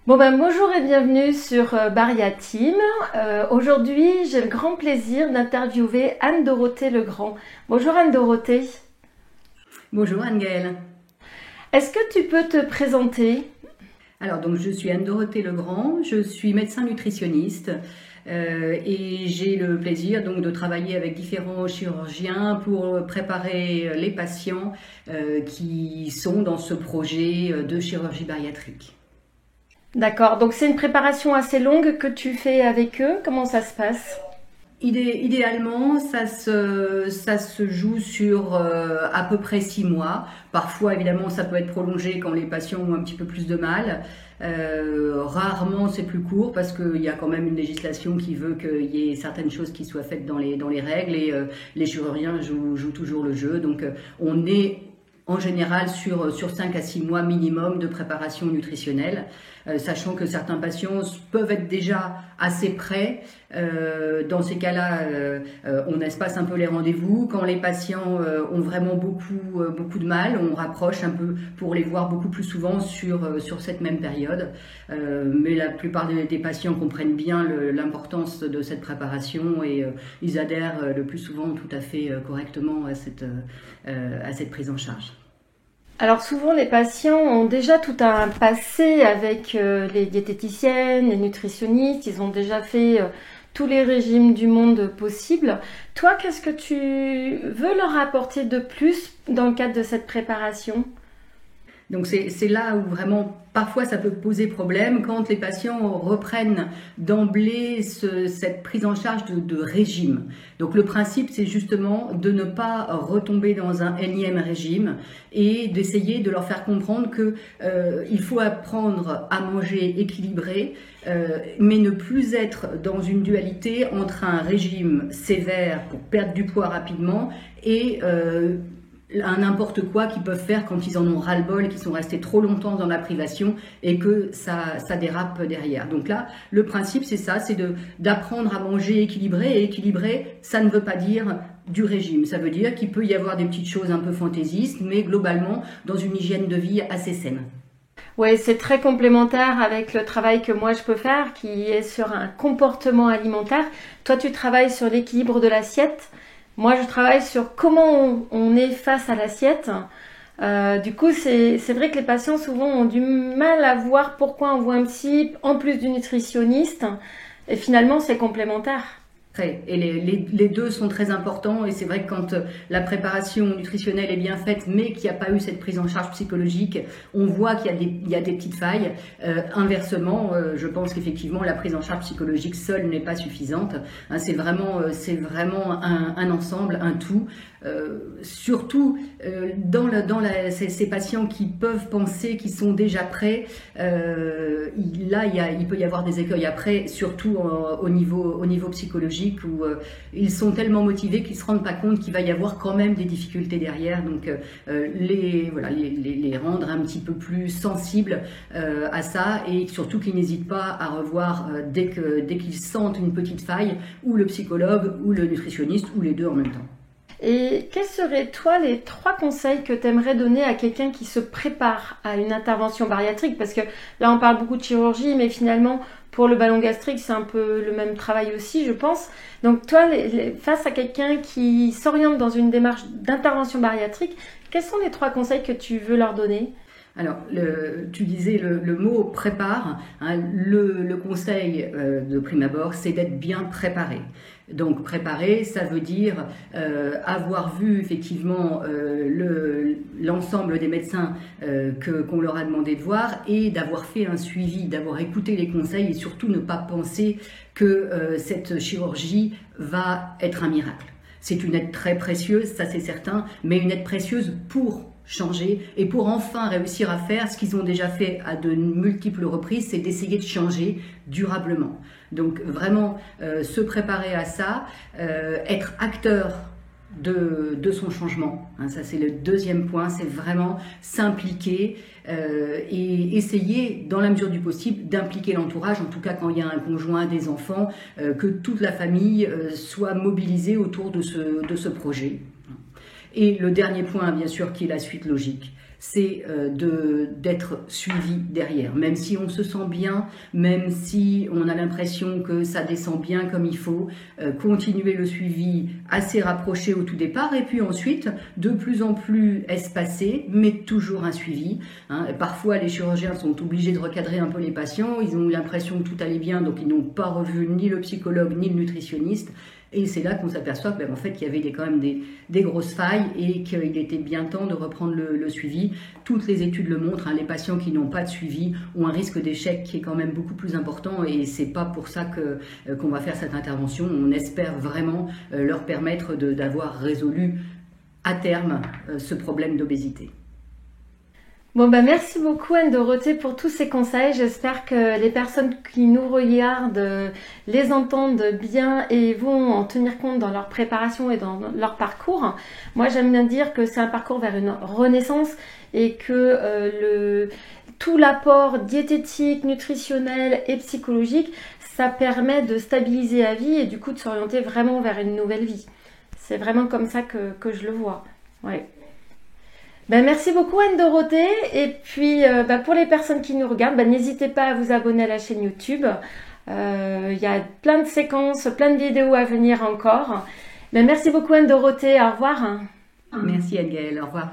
Bonjour et bienvenue sur Bariateam. Aujourd'hui, j'ai le grand plaisir d'interviewer Anne-Dorothée Legrand. Bonjour Anne-Dorothée. Bonjour Anne-Gaëlle. Est-ce que tu peux te présenter? Alors, je suis Anne-Dorothée Legrand, je suis médecin nutritionniste et j'ai le plaisir de travailler avec différents chirurgiens pour préparer les patients qui sont dans ce projet de chirurgie bariatrique. D'accord, donc c'est une préparation assez longue que tu fais avec eux. Comment ça se passe? Idéalement, ça se joue sur à peu près 6 mois. Parfois, évidemment, ça peut être prolongé quand les patients ont un petit peu plus de mal. Rarement, c'est plus court parce qu'il y a quand même une législation qui veut qu'il y ait certaines choses qui soient faites dans les règles et les chirurgiens jouent toujours le jeu. Donc, on est en général sur 5 à 6 mois minimum de préparation nutritionnelle, sachant que certains patients peuvent être déjà assez prêts. Dans ces cas-là, on espace un peu les rendez-vous. Quand les patients ont vraiment beaucoup de mal, on rapproche un peu pour les voir beaucoup plus souvent sur cette même période. Mais la plupart des patients comprennent bien l'importance de cette préparation et ils adhèrent le plus souvent tout à fait correctement à cette prise en charge. Alors souvent les patients ont déjà tout un passé avec les diététiciennes, les nutritionnistes, ils ont déjà fait tous les régimes du monde possible. Toi, qu'est-ce que tu veux leur apporter de plus dans le cadre de cette préparation ? Donc c'est là où vraiment parfois ça peut poser problème quand les patients reprennent d'emblée cette prise en charge de régime. Donc le principe c'est justement de ne pas retomber dans un énième régime et d'essayer de leur faire comprendre que il faut apprendre à manger équilibré, mais ne plus être dans une dualité entre un régime sévère pour perdre du poids rapidement et un n'importe quoi qu'ils peuvent faire quand ils en ont ras-le-bol, qu'ils sont restés trop longtemps dans la privation et que ça dérape derrière. Donc là, le principe c'est ça, c'est d'apprendre à manger équilibré. Et équilibré, ça ne veut pas dire du régime. Ça veut dire qu'il peut y avoir des petites choses un peu fantaisistes, mais globalement dans une hygiène de vie assez saine. Oui, c'est très complémentaire avec le travail que moi je peux faire, qui est sur un comportement alimentaire. Toi, tu travailles sur l'équilibre de l'assiette. Moi, je travaille sur comment on est face à l'assiette. Du coup, c'est vrai que les patients souvent ont du mal à voir pourquoi on voit un psy en plus du nutritionniste. Et finalement, c'est complémentaire. Et les deux sont très importants et c'est vrai que quand la préparation nutritionnelle est bien faite mais qu'il n'y a pas eu cette prise en charge psychologique, on voit qu'il y a des petites failles. Inversement, je pense qu'effectivement la prise en charge psychologique seule n'est pas suffisante. C'est vraiment un ensemble, un tout. Surtout ces patients qui peuvent penser qu'ils sont déjà prêts, là il peut y avoir des écueils après, surtout au niveau psychologique où ils sont tellement motivés qu'ils ne se rendent pas compte qu'il va y avoir quand même des difficultés derrière. Donc les rendre un petit peu plus sensibles à ça et surtout qu'ils n'hésitent pas à revoir dès qu'ils sentent une petite faille ou le psychologue ou le nutritionniste ou les deux en même temps. Et quels seraient, toi, les 3 conseils que tu aimerais donner à quelqu'un qui se prépare à une intervention bariatrique? Parce que là, on parle beaucoup de chirurgie, mais finalement, pour le ballon gastrique, c'est un peu le même travail aussi, je pense. Donc, toi, face à quelqu'un qui s'oriente dans une démarche d'intervention bariatrique, quels sont les 3 conseils que tu veux leur donner? Alors, tu disais le mot prépare. Le conseil de prime abord, c'est d'être bien préparé. Donc préparer, ça veut dire avoir vu effectivement l'ensemble des médecins qu'on leur a demandé de voir et d'avoir fait un suivi, d'avoir écouté les conseils et surtout ne pas penser que cette chirurgie va être un miracle. C'est une aide très précieuse, ça c'est certain, mais une aide précieuse pour changer et pour enfin réussir à faire ce qu'ils ont déjà fait à de multiples reprises, c'est d'essayer de changer durablement. Donc vraiment se préparer à ça, être acteur de son changement. Ça c'est le deuxième point, c'est vraiment s'impliquer et essayer dans la mesure du possible d'impliquer l'entourage, en tout cas quand il y a un conjoint, des enfants, que toute la famille soit mobilisée autour de ce projet. Et le dernier point, bien sûr, qui est la suite logique, c'est d'être suivi derrière. Même si on se sent bien, même si on a l'impression que ça descend bien comme il faut, continuer le suivi assez rapproché au tout départ, et puis ensuite, de plus en plus espacé, mais toujours un suivi. Hein. Parfois, les chirurgiens sont obligés de recadrer un peu les patients, ils ont eu l'impression que tout allait bien, donc ils n'ont pas revu ni le psychologue, ni le nutritionniste. Et c'est là qu'on s'aperçoit qu'en fait, il y avait quand même des grosses failles et qu'il était bien temps de reprendre le suivi. Toutes les études le montrent, hein, les patients qui n'ont pas de suivi ont un risque d'échec qui est quand même beaucoup plus important, et c'est pas pour ça qu'on va faire cette intervention. On espère vraiment leur permettre d'avoir résolu à terme ce problème d'obésité. Bon, merci beaucoup Anne-Dorothée pour tous ces conseils. J'espère que les personnes qui nous regardent les entendent bien et vont en tenir compte dans leur préparation et dans leur parcours. Moi, j'aime bien dire que c'est un parcours vers une renaissance et que tout l'apport diététique, nutritionnel et psychologique, ça permet de stabiliser la vie et du coup de s'orienter vraiment vers une nouvelle vie. C'est vraiment comme ça que je le vois. Ouais. Merci beaucoup Anne-Dorothée, et puis pour les personnes qui nous regardent, n'hésitez pas à vous abonner à la chaîne YouTube. Il y a plein de séquences, plein de vidéos à venir encore. Merci beaucoup Anne-Dorothée, au revoir. Merci Anne-Gaëlle, au revoir.